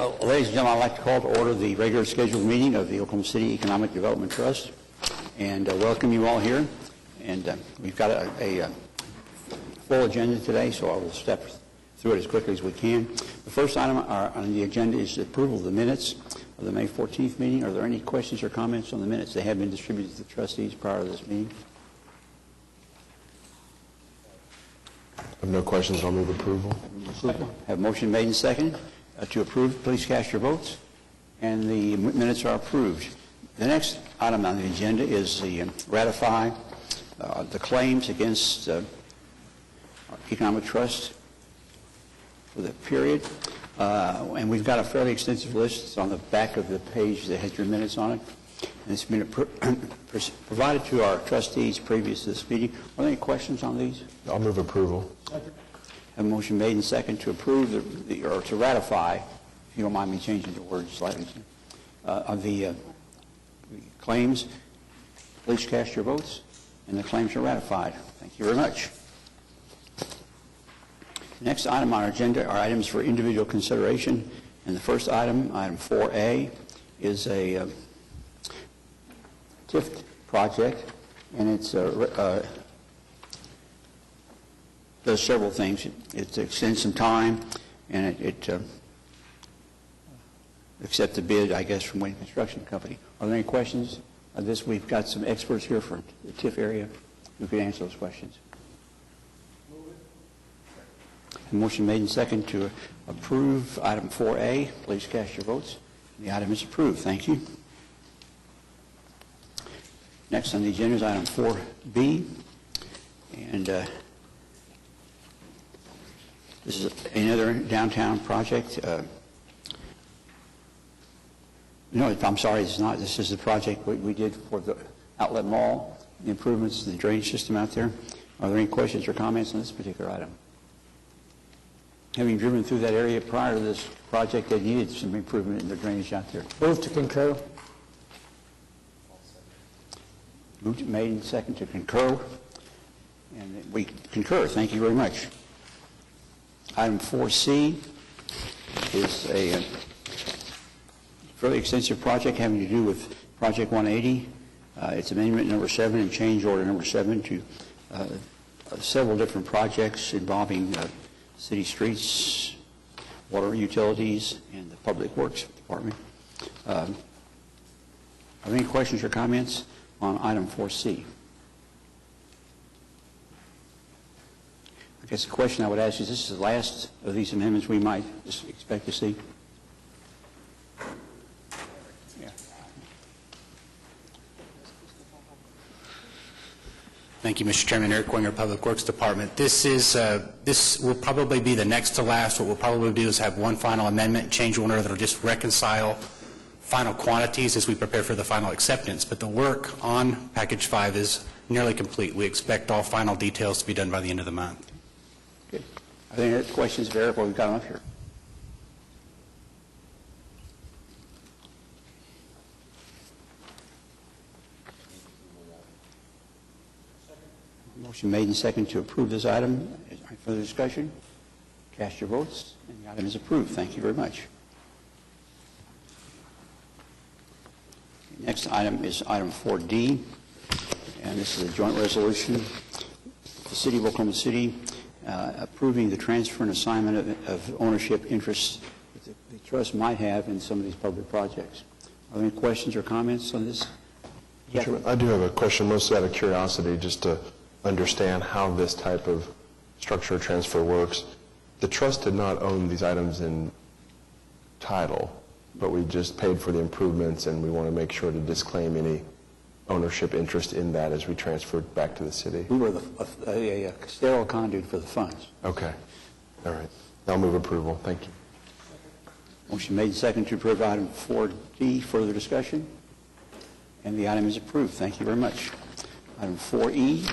Ladies and gentlemen, I'd like to call to order the regular scheduled meeting of the Oklahoma City Economic Development Trust and welcome you all here. And we've got a full agenda today, so I will step through it as quickly as we can. The first item on the agenda is the approval of the minutes of the May 14th meeting. Are there any questions or comments on the minutes? They have been distributed to the trustees prior to this meeting. I have no questions. I'll move approval. Have a motion made and seconded to approve. Please cast your votes. And the minutes are approved. The next item on the agenda is the ratify the claims against Economic Trust for the period. And we've got a fairly extensive list. It's on the back of the page that has your minutes on it. And it's been provided to our trustees previous to this meeting. Are there any questions on these? I'll move approval. Have a motion made and second to approve or to ratify, if you don't mind me changing the word slightly, of the claims. Please cast your votes, and the claims are ratified. Thank you very much. The next item on our agenda are items for individual consideration, and the first item, item 4A, is a TIF project, and it's does several things. It extends some time, and it accepts a bid, I guess, from Wayne Construction Company. Are there any questions on this? We've got some experts here for the TIF area who can answer those questions. A motion made and second to approve item 4A. Please cast your votes. The item is approved. Thank you. Next on the agenda is item 4B, and this is another downtown project. No, I'm sorry, it's not. This is the project we did for the Outlet Mall, the improvements to the drainage system out there. Are there any questions or comments on this particular item? Having driven through that area prior to this project, they needed some improvement in the drainage out there. Move to concur. Moved made and second to concur. And we concur. Thank you very much. Item 4C is a fairly extensive project having to do with Project 180. It's amendment number 7 and change order number 7 to several different projects involving city streets, water utilities, and the Public Works Department. Are there any questions or comments on item 4C? I guess the question I would ask is, this is the last of these amendments we might expect to see? Yeah. Thank you, Mr. Chairman. Eric Winger, Public Works Department. This will probably be the next to last. What we'll probably do is have one final amendment, change order that will just reconcile final quantities as we prepare for the final acceptance. But the work on Package 5 is nearly complete. We expect all final details to be done by the end of the month. Good. Are there any questions of Eric while we've got him up here? Motion made and second to approve this item. Is there any further discussion? Cast your votes, and the item is approved. Thank you very much. The next item is item 4D, and this is a joint resolution. The City of Oklahoma City approving the transfer and assignment of ownership interests that the trust might have in some of these public projects. Are there any questions or comments on this? Yeah. I do have a question, mostly out of curiosity, just to understand how this type of structure transfer works. The trust did not own these items in title, but we just paid for the improvements, and we want to make sure to disclaim any ownership interest in that as we transfer it back to the city. We were a sterile conduit for the funds. Okay. All right. I'll move approval. Thank you. Motion made and second to approve item 4D. Further discussion? And the item is approved. Thank you very much. Item 4E.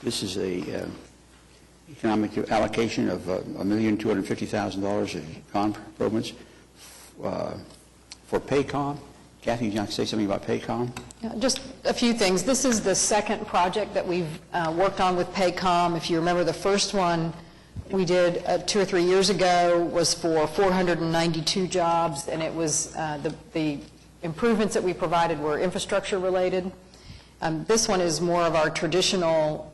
This is a economic allocation of $1,250,000 in bond improvements for Paycom, Kathy, would you like to say something about Paycom? Yeah, just a few things. This is the second project that we've worked on with Paycom. If you remember, the first one we did 2 or 3 years ago was for 492 jobs, and it was the improvements that we provided were infrastructure related. This one is more of our traditional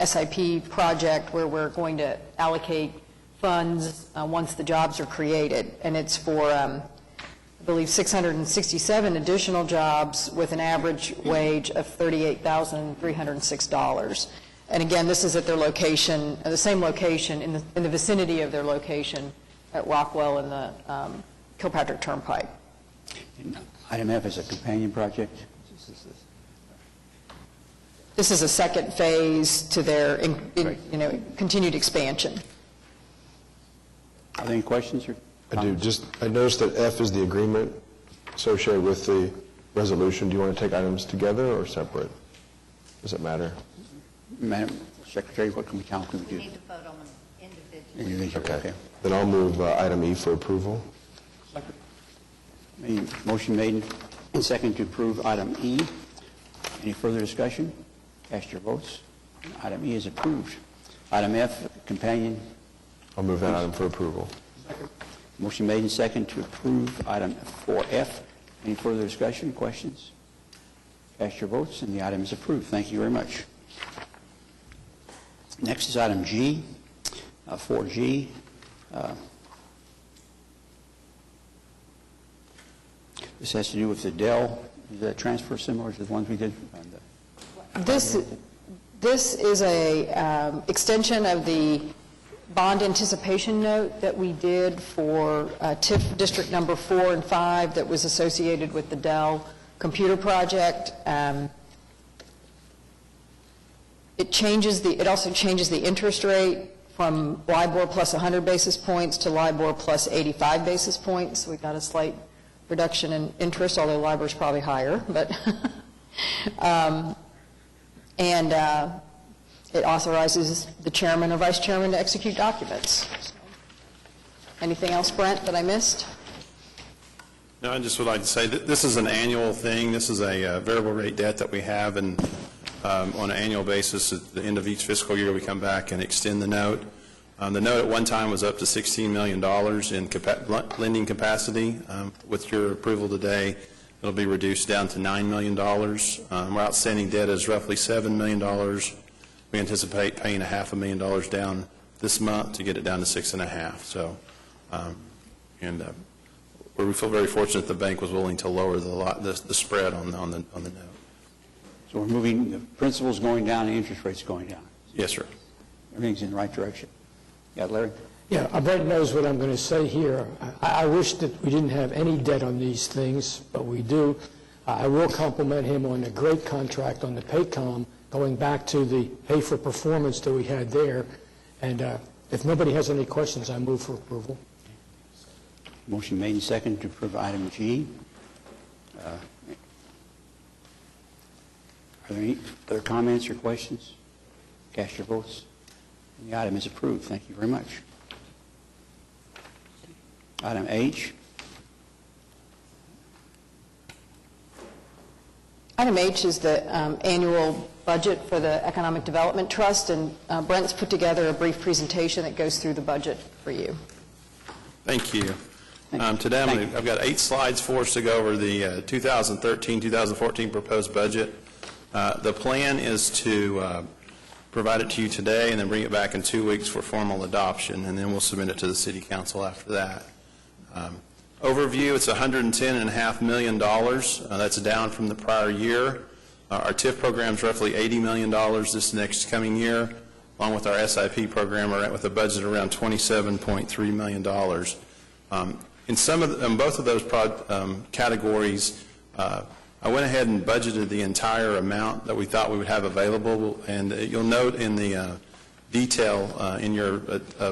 SIP project where we're going to allocate funds once the jobs are created, and it's for I believe 667 additional jobs with an average wage of $38,306. And again, this is at their location, the same location in the vicinity of their location at Rockwell and the Kilpatrick Turnpike. Item F is a companion project. This is a second phase to their continued expansion. Are there any questions or I do. comments? I noticed that F is the agreement associated with the resolution. Do you want to take items together or separate? Does it matter? Madam Secretary, how can we We do? need to vote on them individually. Individually, okay. Then I'll move item E for approval. Motion made and second to approve item E. Any further discussion? Cast your votes. Item E is approved. Item F, companion. I'll move that item for approval. Motion made and second to approve item 4F. Any further discussion, questions? Cast your votes, and the item is approved. Thank you very much. Next is item G, 4G. This has to do with the Dell. Is that transfer similar to the ones we did? This is a extension of the bond anticipation note that we did for TIF District number 4 and 5 that was associated with the Dell computer project. It also changes the interest rate from LIBOR plus 100 basis points to LIBOR plus 85 basis points. We got a slight reduction in interest, although LIBOR is probably higher, but it authorizes the chairman or vice chairman to execute documents. Anything else, Brent, that I missed? No, I just would like to say that this is an annual thing. This is a variable rate debt that we have, and on an annual basis, at the end of each fiscal year, we come back and extend the note. The note at one time was up to $16 million in lending capacity. With your approval today, it'll be reduced down to $9 million. Our outstanding debt is roughly $7 million. We anticipate paying $500,000 down this month to get it down to $6.5 million. So, we feel very fortunate the bank was willing to lower the spread on the note. So we're moving, the principal's going down and interest rates going down. Yes, sir. Everything's in the right direction. Yeah, Larry? Yeah, Brent knows what I'm going to say here. I wish that we didn't have any debt on these things, but we do. I will compliment him on a great contract on the Paycom, going back to the pay for performance that we had there. And if nobody has any questions, I move for approval. Motion made and second to approve item G. Are there any other comments or questions? Cast your votes. And the item is approved. Thank you very much. Item H. Item H is the annual budget for the Economic Development Trust, and Brent's put together a brief presentation that goes through the budget for you. Thank you. Today I've got 8 slides for us to go over the 2013-2014 proposed budget. The plan is to provide it to you today and then bring it back in 2 weeks for formal adoption, and then we'll submit it to the City Council after that. Overview, it's $110.5 million. That's down from the prior year. Our TIF program is roughly $80 million this next coming year, along with our SIP program with a budget around $27.3 million. In both of those categories, I went ahead and budgeted the entire amount that we thought we would have available, and you'll note in the detail in your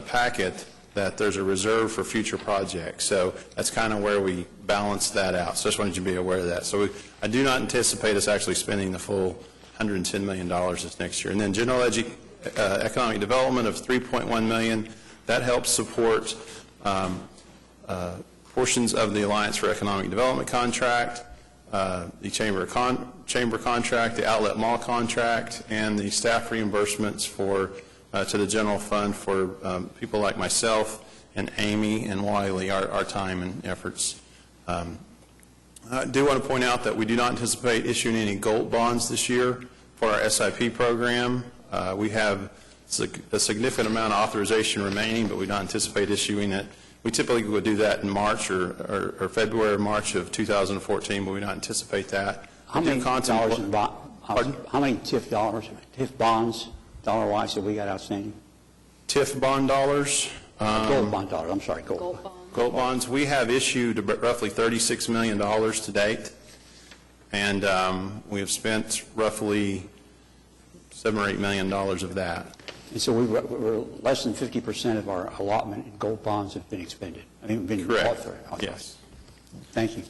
packet that there's a reserve for future projects. So that's kind of where we balance that out. So I just wanted you to be aware of that. So I do not anticipate us actually spending the full $110 million this next year. And then general economic development of $3.1 million, that helps support portions of the Alliance for Economic Development contract. the chamber contract, the outlet mall contract, and the staff reimbursements to the general fund for people like myself and Amy and Wiley, our time and efforts. I do want to point out that we do not anticipate issuing any gold bonds this year for our SIP program. We have a significant amount of authorization remaining, but we don't anticipate issuing it. We typically would do that in March or February or March of 2014, but we don't anticipate that. How many dollars in how many TIF dollars, TIF bonds, dollar-wise, have we got outstanding? TIF bond dollars? Gold bond dollars, I'm sorry, gold bond. Gold bonds, we have issued roughly $36 million to date, and we have spent roughly $7 or $8 million of that. And so we're less than 50% of our allotment in gold bonds have been expended. I mean, been Correct. bought for it. Okay. Yes. Thank you.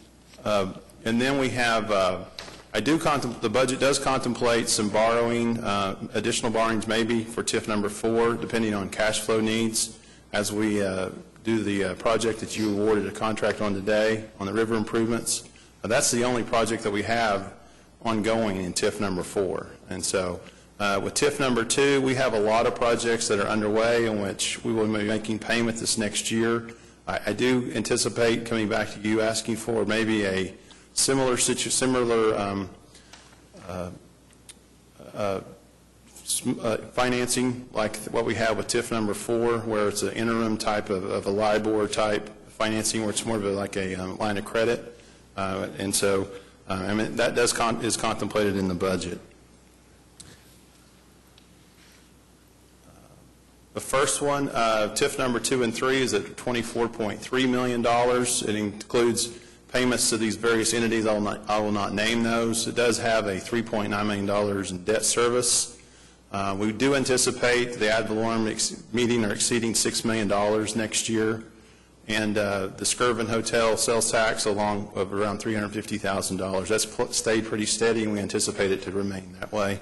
And then we have, the budget does contemplate some borrowing, additional borrowings maybe for TIF number 4, depending on cash flow needs, as we do the project that you awarded a contract on today on the river improvements. That's the only project that we have ongoing in TIF number 4. And so with TIF number 2, we have a lot of projects that are underway in which we will be making payment this next year. I do anticipate coming back to you asking for maybe a similar financing like what we have with TIF number 4, where it's an interim type of a LIBOR type financing, where it's more of like a line of credit. And so I mean, that is contemplated in the budget. The first one, TIF number 2 and 3, is at $24.3 million. It includes payments to these various entities. I will not name those. It does have a $3.9 million in debt service. We do anticipate the ad valorem meeting or exceeding $6 million next year, and the Skirvin Hotel sales tax along of around $350,000. That's stayed pretty steady, and we anticipate it to remain that way.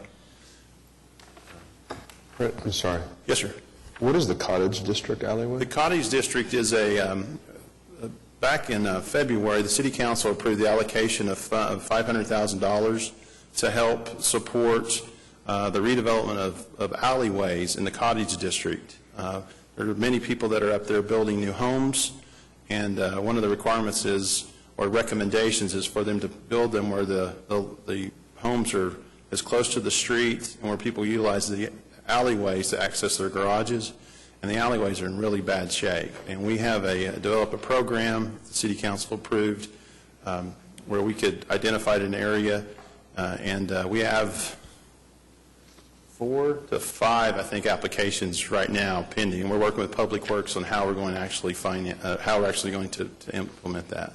I'm sorry. Yes, sir. What is the Cottage District alleyway? The Cottage District is back in February, the City Council approved the allocation of $500,000 to help support the redevelopment of alleyways in the Cottage District. There are many people that are up there building new homes, and one of the requirements is, or recommendations, is for them to build them where the homes are as close to the street and where people utilize the alleyways to access their garages, and the alleyways are in really bad shape. And we have developed a program the City Council approved where we could identify an area, and we have 4 to 5, I think, applications right now pending, and we're working with Public Works on how we're going to actually how we're actually going to implement that.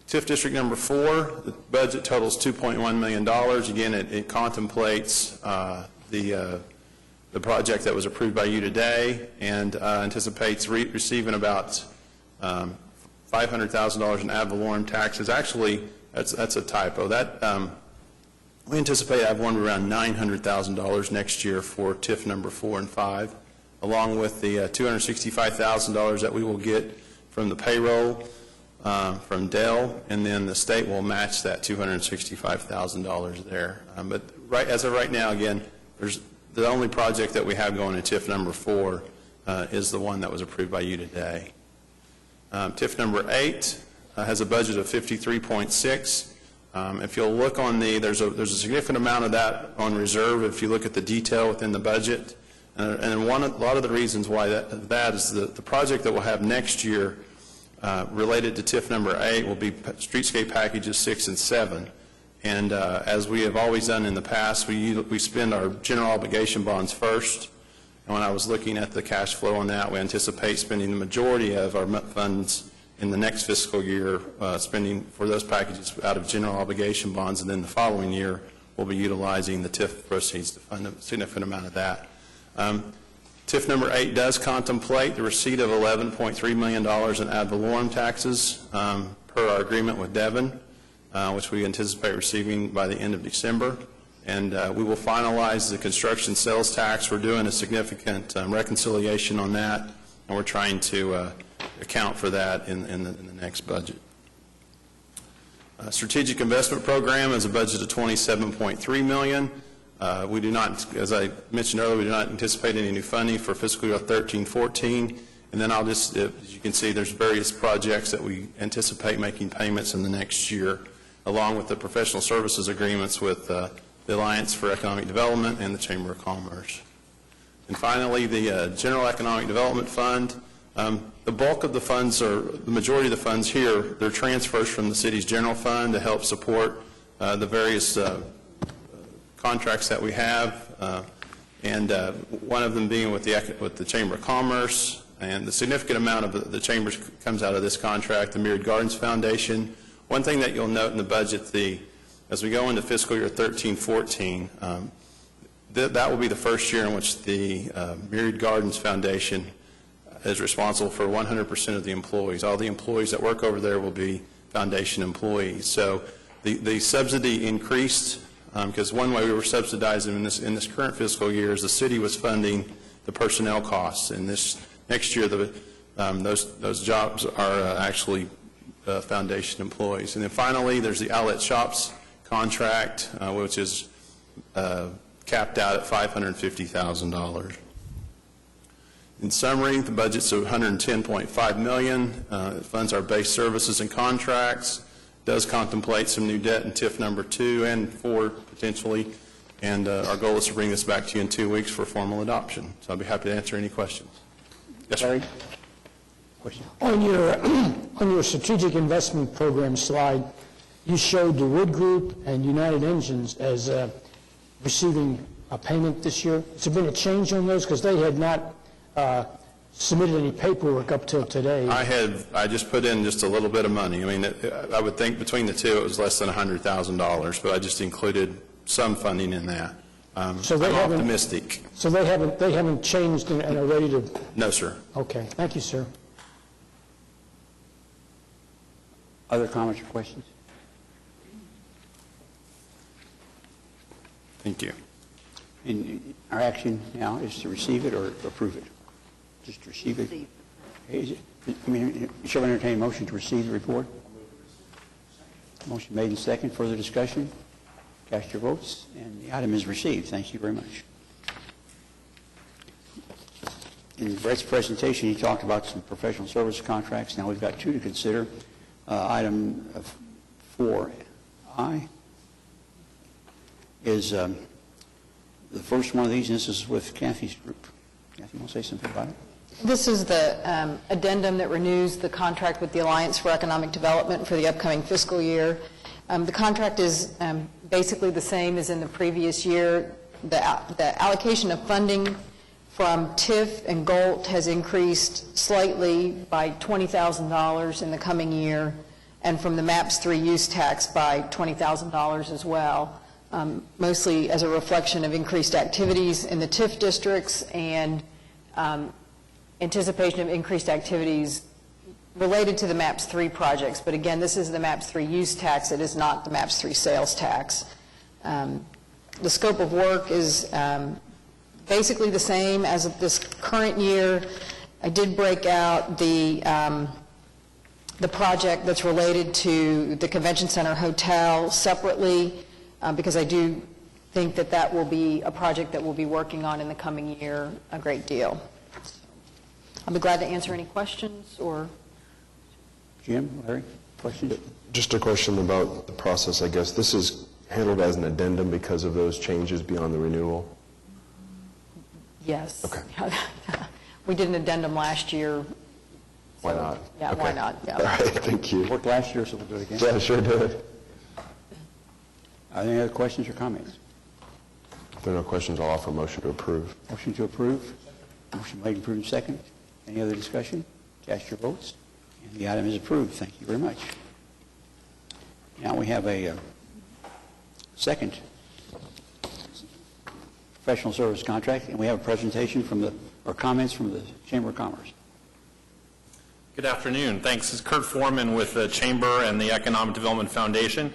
TIF District number 4, the budget totals $2.1 million. Again, it contemplates the project that was approved by you today, and anticipates receiving about $500,000 in ad valorem taxes. Actually, that's a typo. We anticipate having one around $900,000 next year for TIF number 4 and 5, along with the $265,000 that we will get from the payroll from Dell, and then the state will match that $265,000 there. But as of right now, again, the only project that we have going in TIF number 4 is the one that was approved by you today. TIF number 8 has a budget of $53.6. If you'll look on there's a significant amount of that on reserve if you look at the detail within the budget. And a lot of the reasons why that is the project that we'll have next year related to TIF number 8 will be streetscape packages 6 and 7. And as we have always done in the past, we spend our general obligation bonds first. And when I was looking at the cash flow on that, we anticipate spending the majority of our funds in the next fiscal year, spending for those packages out of general obligation bonds, and then the following year we'll be utilizing the TIF proceeds to fund a significant amount of that. TIF number 8 does contemplate the receipt of $11.3 million in ad valorem taxes per our agreement with Devon, which we anticipate receiving by the end of December. And we will finalize the construction sales tax. We're doing a significant reconciliation on that, and we're trying to account for that in the next budget. Strategic Investment Program is a budget of $27.3 million. We do not, as I mentioned earlier, we do not anticipate any new funding for fiscal year 13-14. And then I'll just, as you can see, there's various projects that we anticipate making payments in the next year, along with the professional services agreements with the Alliance for Economic Development and the Chamber of Commerce. And finally, the General Economic Development Fund. The bulk of the funds, or the majority of the funds here, they're transfers from the city's general fund to help support the various contracts that we have, and one of them being with the Chamber of Commerce. And the significant amount of the Chambers comes out of this contract, the Myriad Gardens Foundation. One thing that you'll note in the budget, as we go into fiscal year 13-14, that will be the first year in which the Myriad Gardens Foundation is responsible for 100% of the employees. All the employees that work over there will be foundation employees. So the subsidy increased because one way we were subsidizing in this current fiscal year is the city was funding the personnel costs, and this next year those jobs are actually foundation employees. And then finally, there's the Outlet Shops contract, which is capped out at $550,000. In summary, the budget's $110.5 million. It funds our base services and contracts, does contemplate some new debt in TIF number 2 and 4 potentially, and our goal is to bring this back to you in 2 weeks for formal adoption. So I'll be happy to answer any questions. Yes, sir. Larry? Question? On your strategic investment program slide, you showed the Wood Group and United Engines as receiving a payment this year. Has there been a change on those? Because they had not submitted any paperwork up till today. I just put in just a little bit of money. I mean, I would think between the two it was less than $100,000, but I just included some funding in that. So I'm optimistic. So they haven't changed and are ready to... No, sir. Okay. Thank you, sir. Other comments or questions? Thank you. And our action now is to receive it or approve it? Just receive it? Shall I entertain a motion to receive the report? Motion made and second. Further discussion? Cast your votes, and the item is received. Thank you very much. In Brett's presentation, he talked about some professional service contracts. Now we've got 2 to consider. Item 4I is the first one of these, and this is with Kathy's group. Kathy, you want to say something about it? This is the addendum that renews the contract with the Alliance for Economic Development for the upcoming fiscal year. The contract is basically the same as in the previous year. The allocation of funding from TIF and GOLT has increased slightly by $20,000 in the coming year, and from the MAPS 3 use tax by $20,000 as well, mostly as a reflection of increased activities in the TIF districts and anticipation of increased activities related to the MAPS 3 projects. But again, this is the MAPS 3 use tax. It is not the MAPS 3 sales tax. The scope of work is basically the same as of this current year. I did break out the project that's related to the Convention Center Hotel separately because I do think that that will be a project that we'll be working on in the coming year a great deal. I'll be glad to answer any questions or... Jim, Larry, questions? Just a question about the process, I guess. This is handled as an addendum because of those changes beyond the renewal? Yes. Okay. We did an addendum last year. Why not? Yeah, Okay. why not? Yeah. All right, thank you. Worked last year, so we'll do it again. Yeah, sure did. Are there any other questions or comments? If there are no questions, I'll offer a motion to approve. Motion to approve. Motion made and approved and second. Any other discussion? Cast your votes. And the item is approved. Thank you very much. Now we have a second professional service contract, and we have a presentation from or comments from the Chamber of Commerce. Good afternoon. Thanks. This is Kurt Foreman with the Chamber and the Economic Development Foundation.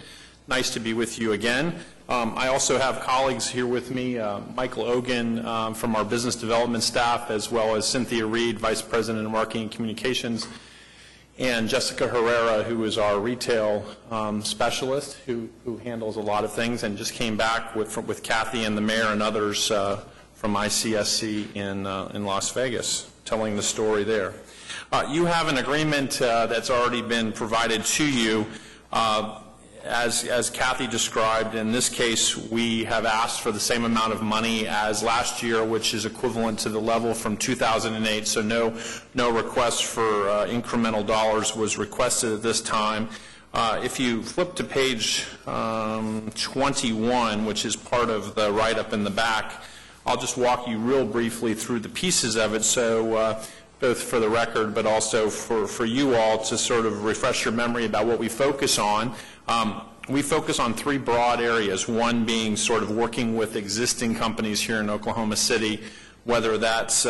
Nice to be with you again. I also have colleagues here with me, Michael Ogan from our business development staff, as well as Cynthia Reed, Vice President of Marketing and Communications. and Jessica Herrera, who is our retail specialist, who handles a lot of things, and just came back with Kathy and the mayor and others from ICSC in Las Vegas, telling the story there. You have an agreement that's already been provided to you. As Kathy described, in this case, we have asked for the same amount of money as last year, which is equivalent to the level from 2008, so no request for incremental dollars was requested at this time. If you flip to page 21, which is part of the write-up in the back, I'll just walk you real briefly through the pieces of it, so both for the record but also for you all to sort of refresh your memory about what we focus on. We focus on three broad areas, one being sort of working with existing companies here in Oklahoma City, whether that's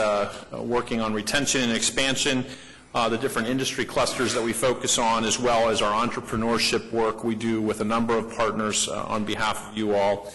working on retention and expansion, the different industry clusters that we focus on, as well as our entrepreneurship work we do with a number of partners on behalf of you all.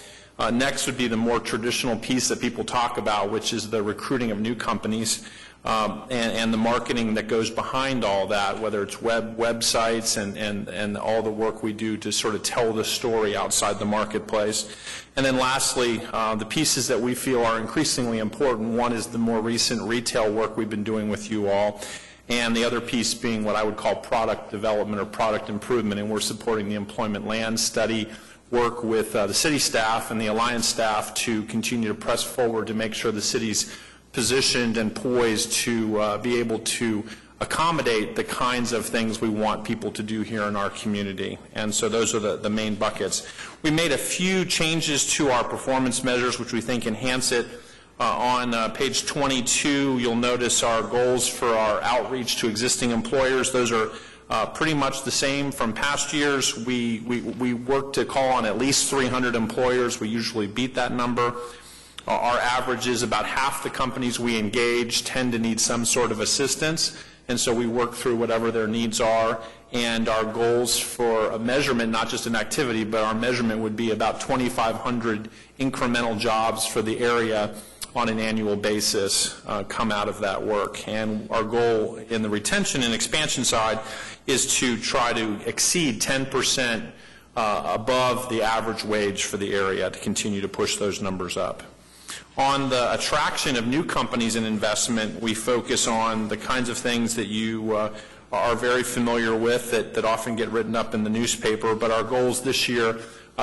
Next would be the more traditional piece that people talk about, which is the recruiting of new companies. And the marketing that goes behind all that, whether it's websites and all the work we do to sort of tell the story outside the marketplace. And then lastly, the pieces that we feel are increasingly important. One is the more recent retail work we've been doing with you all, and the other piece being what I would call product development or product improvement, and we're supporting the employment land study work with the city staff and the Alliance staff to continue to press forward to make sure the city's positioned and poised to be able to accommodate the kinds of things we want people to do here in our community. And so those are the main buckets. We made a few changes to our performance measures which we think enhance it. On page 22, you'll notice our goals for our outreach to existing employers. Those are pretty much the same from past years. We work to call on at least 300 employers. We usually beat that number. Our average is about half the companies we engage tend to need some sort of assistance, and so we work through whatever their needs are. And our goals for a measurement, not just an activity, but our measurement would be about 2,500 incremental jobs for the area on an annual basis come out of that work. And our goal in the retention and expansion side is to try to exceed 10% above the average wage for the area to continue to push those numbers up. On the attraction of new companies and investment, we focus on the kinds of things that you are very familiar with that often get written up in the newspaper, but our goals this year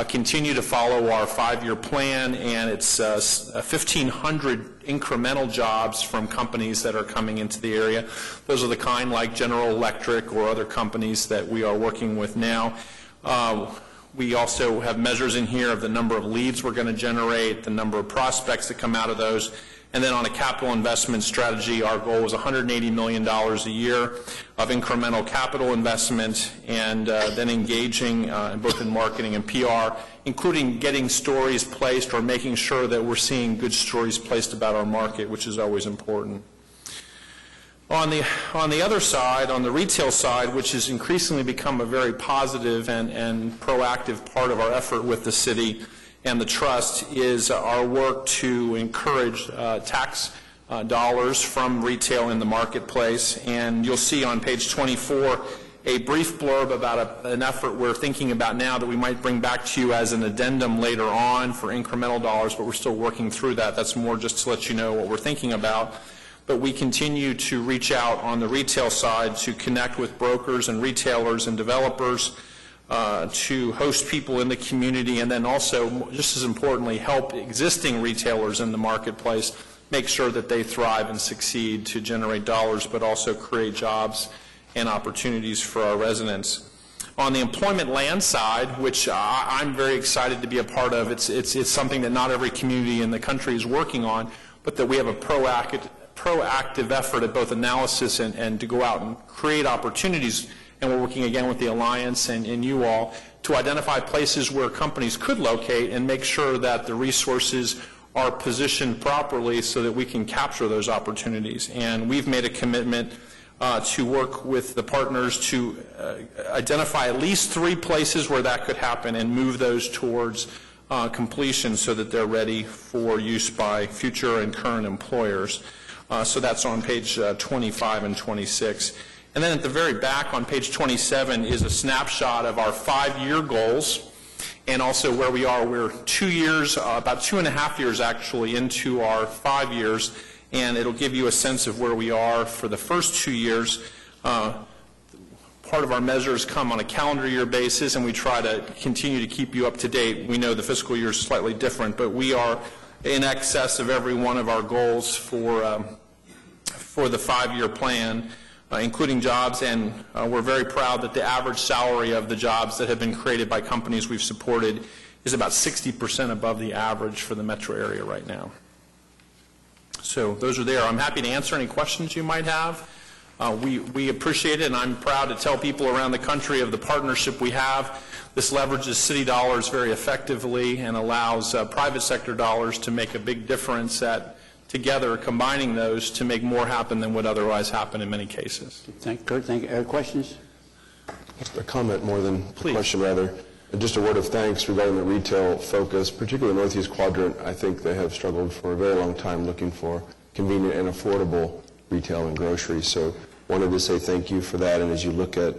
continue to follow our 5-year plan, and it's 1,500 incremental jobs from companies that are coming into the area. Those are the kind like General Electric or other companies that we are working with now. We also have measures in here of the number of leads we're going to generate, the number of prospects that come out of those. And then on a capital investment strategy, our goal is $180 million a year of incremental capital investment, and then engaging both in marketing and PR, including getting stories placed or making sure that we're seeing good stories placed about our market, which is always important. On the other side, on the retail side, which has increasingly become a very positive and proactive part of our effort with the city and the trust, is our work to encourage tax dollars from retail in the marketplace. And you'll see on page 24 a brief blurb about an effort we're thinking about now that we might bring back to you as an addendum later on for incremental dollars, but we're still working through that. That's more just to let you know what we're thinking about. But we continue to reach out on the retail side to connect with brokers and retailers and developers, to host people in the community, and then also, just as importantly, help existing retailers in the marketplace make sure that they thrive and succeed to generate dollars, but also create jobs and opportunities for our residents. On the employment land side, which I'm very excited to be a part of, it's something that not every community in the country is working on, but that we have a proactive effort at both analysis and to go out and create opportunities. And we're working again with the Alliance and you all to identify places where companies could locate and make sure that the resources are positioned properly so that we can capture those opportunities. And we've made a commitment to work with the partners to identify at least 3 places where that could happen and move those towards completion so that they're ready for use by future and current employers. So that's on page 25 and 26. And then at the very back on page 27 is a snapshot of our 5-year goals, and also where we are. We're 2 years, about 2.5 years actually, into our 5 years, and it'll give you a sense of where we are for the first 2 years. Part of our measures come on a calendar year basis, and we try to continue to keep you up to date. We know the fiscal year is slightly different, but we are in excess of every one of our goals for the 5-year plan, including jobs, and we're very proud that the average salary of the jobs that have been created by companies we've supported is about 60% above the average for the metro area right now. So those are there. I'm happy to answer any questions you might have. We appreciate it, and I'm proud to tell people around the country of the partnership we have. This leverages city dollars very effectively and allows private sector dollars to make a big difference together, combining those to make more happen than would otherwise happen in many cases. Thank you, Kurt. Thank you. Questions? A comment more than a question, rather. Just a word of thanks regarding the retail focus, particularly the Northeast Quadrant. I think they have struggled for a very long time looking for convenient and affordable retail and groceries. So wanted to say thank you for that. And as you look at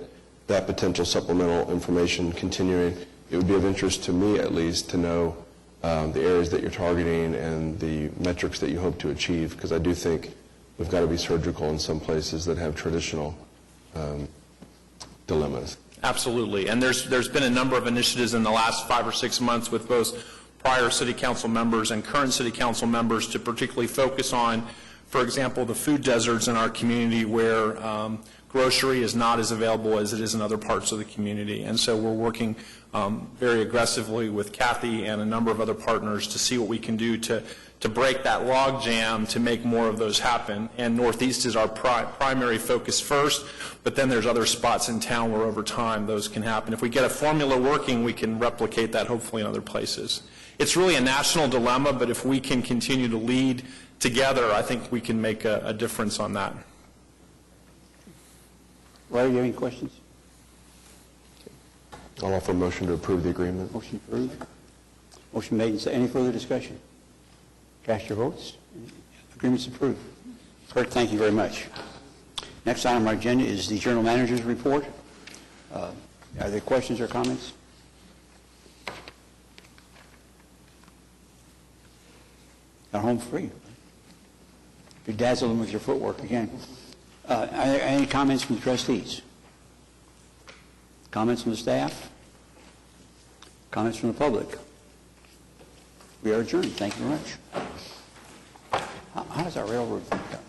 that potential supplemental information continuing, it would be of interest to me at least to know the areas that you're targeting and the metrics that you hope to achieve, because I do think we've got to be surgical in some places that have traditional dilemmas. Absolutely. And there's been a number of initiatives in the last 5 or 6 months with both prior city council members and current city council members to particularly focus on, for example, the food deserts in our community where grocery is not as available as it is in other parts of the community. And so we're working very aggressively with Kathy and a number of other partners to see what we can do to break that log jam to make more of those happen. And Northeast is our primary focus first, but then there's other spots in town where over time those can happen. If we get a formula working, we can replicate that hopefully in other places. It's really a national dilemma, but if we can continue to lead together, I think we can make a difference on that. Larry, you have any questions? I'll offer a motion to approve the agreement. Motion approved. Motion made. And any further discussion? Cast your votes. Agreement's approved. Clerk, thank you very much. Next item on our agenda is the General Manager's report. Are there questions or comments? Got home free. You dazzled them with your footwork again. Are there any comments from the trustees? Comments from the staff? Comments from the public? We are adjourned. Thank you very much. How does our railroad think that?